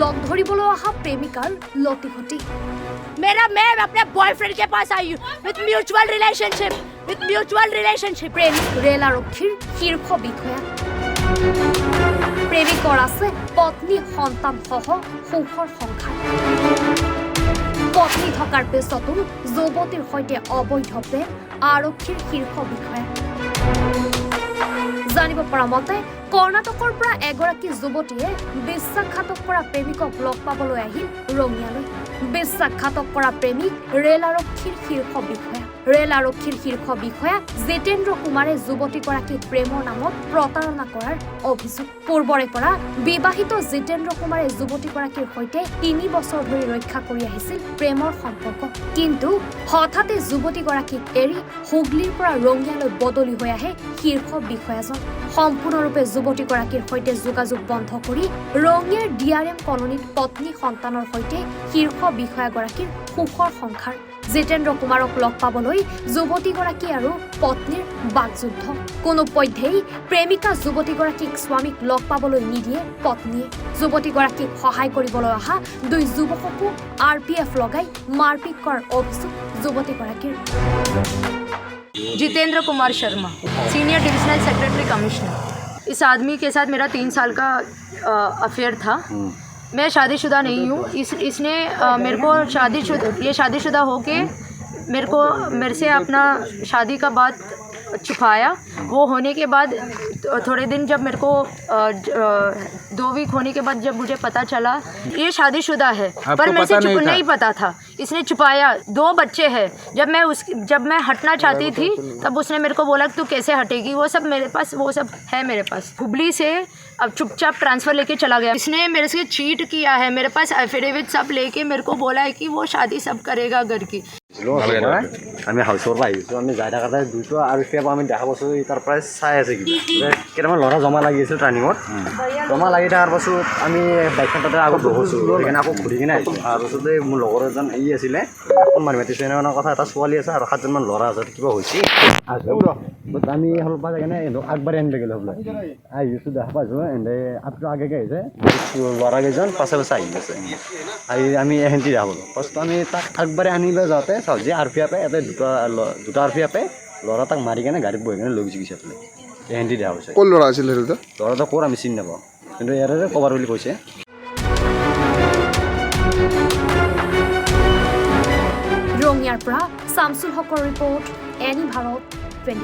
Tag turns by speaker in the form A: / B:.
A: লগ ধৰিবলৈ অহা প্ৰেমিকাৰ লতিঘটি
B: मैं अपने बॉयफ्रेंड के पास आई हूँ विथ म्यूचुअल रिलेशनशिप
A: প্ৰেমিক ৰেল আৰক্ষীৰ শীৰ্ষ বিষয়া প্ৰেমিকৰ আছে পত্নী সন্তান সহ সুখৰ সংসাৰ পত্নী থকাৰ পিছতো যুৱতীৰ সৈতে অবৈধ প্ৰেম আৰক্ষীৰ শীৰ্ষ বিষয়া জানিব পৰা মতে কৰ্ণাটকৰ পৰা এগৰাকী যুৱতীয়ে বিশ্বাসঘাতক কৰা প্ৰেমিকক লগ পাবলৈ আহিল ৰঙিয়ালৈ বিশ্বাসঘাতক কৰা প্ৰেমিক ৰেল আৰক্ষীৰ শীৰ্ষ বিষয়া জিতেন্দ্ৰ কুমাৰে যুৱতীগৰাকীক প্ৰেমৰ নামত প্ৰতাৰণা কৰাৰ অভিযোগ পূৰ্বৰে পৰা বিবাহিত জিতেন্দ্ৰ কুমাৰে যুৱতীগৰাকীৰ সৈতে 3 বছৰ ধৰি ৰক্ষা কৰি আহিছিল প্ৰেমৰ সম্পৰ্ক কিন্তু হঠাতে যুৱতীগৰাকীক এৰি হুগলীৰ পৰা ৰঙিয়ালৈ বদলি হৈ আহে শীৰ্ষ বিষয়াজন সম্পূৰ্ণৰূপে যুৱতীগৰাকীৰ সৈতে যোগাযোগ বন্ধ কৰি ৰঙিয়াৰ ডিআৰএম কলনীত পত্নী সন্তানৰ সৈতে শীৰ্ষ বিষয়াগৰাকীৰ সুখৰ সংসাৰ জিতেন্দ্ৰ কুমাৰক লগ পাবলৈ যুৱতীগৰাকী আৰু পত্নীৰ বাকযুদ্ধ কোনোপধ্যেই প্ৰেমিকা যুৱতীগৰাকীক স্বামীক লগ পাবলৈ নিদিয়ে পত্নীয়ে যুৱতীগৰাকীক সহায় কৰিবলৈ অহা 2 যুৱককো আৰপিএফ লগাই মাৰপিট কৰাৰ অভিযোগ যুৱতীগৰাকীৰ
B: Jitendra Kumar Sharma senior divisional secretary commissioner इस आदमी के साथ मेरा 3 साल का अफेयर था मैं शादीशुदा नहीं हूँ इसने मेरे को शादीशुदा होके मेरे से अपना शादी का बात छुपाया वो होने के बाद थोड़े दिन जब मेरे को 2 वीक होने के बाद जब मुझे पता चला ये शादीशुदा है पर मेरे से नहीं पता था इसने छुपाया 2 बच्चे हैं जब मैं हटना चाहती थी तब उसने मेरे को बोला कि तू कैसे हटेगी वो सब है मेरे पास हुबली से अब चुपचाप ट्रांसफ़र लेके चला गया इसने मेरे से चीट किया है मेरे पास एफिडेविट सब लेके मेरे को बोला है कि वो शादी सब करेगा घर की
C: আমি হাউচৰ পৰা আহিছোঁ আমি যাই থাকোঁতে দুটো আৰু এতিয়া আমি দেখা পাইছোঁ তাৰ পৰাই চাই আছে কিবা কেইটামান ল'ৰা জমা লাগি আছিল টাৰ্ণিঙত জমা লাগি থকাৰ পাছত আমি বাইকখন তাতে আগত বহিছোঁ সেইকাৰণে আকৌ ঘূৰি কিনে আহিছোঁ তাৰপাছতে মোৰ লগৰ এজন আছিলে ফোন মাৰি মাতিছোঁ এনেকুৱা কথা এটা ছোৱালী আছে আৰু 7জনমান ল'ৰা আছে কিবা হৈছে আমি অলপ পাই কিনে আগবাঢ়ি আনিব গ'লোঁ হ'বলৈ আহিছোঁ দেখা পাইছোঁ এনে আপটো আগেকে আহিছে ল'ৰাকেইজন পাছে পাছে আহি আছে আহি আমি এহেঁতি দেখা পালোঁ ফাৰ্ষ্ট আমি তাক আগবাঢ়ি আনিবলৈ যাওঁতে চাওঁ যে আৰ পি এফে ইয়াতে দুটা আৰ পি এফে ল'ৰা তাক মাৰি কেনে গাড়ীত বহি কেনে লৈ গুচি গৈছে আপুনি এহেঁতি দেখা পাইছে ক'ৰ ল'ৰা আছিল সেইটো ল'ৰাটো ক'ৰ আমি চিনি নাপাওঁ কিন্তু ইয়াৰে কভাৰ বুলি কৈছে
A: ৰঙিয়াৰ পৰা শামছুল হকৰ ৰিপৰ্ট এনি ভাৰত 24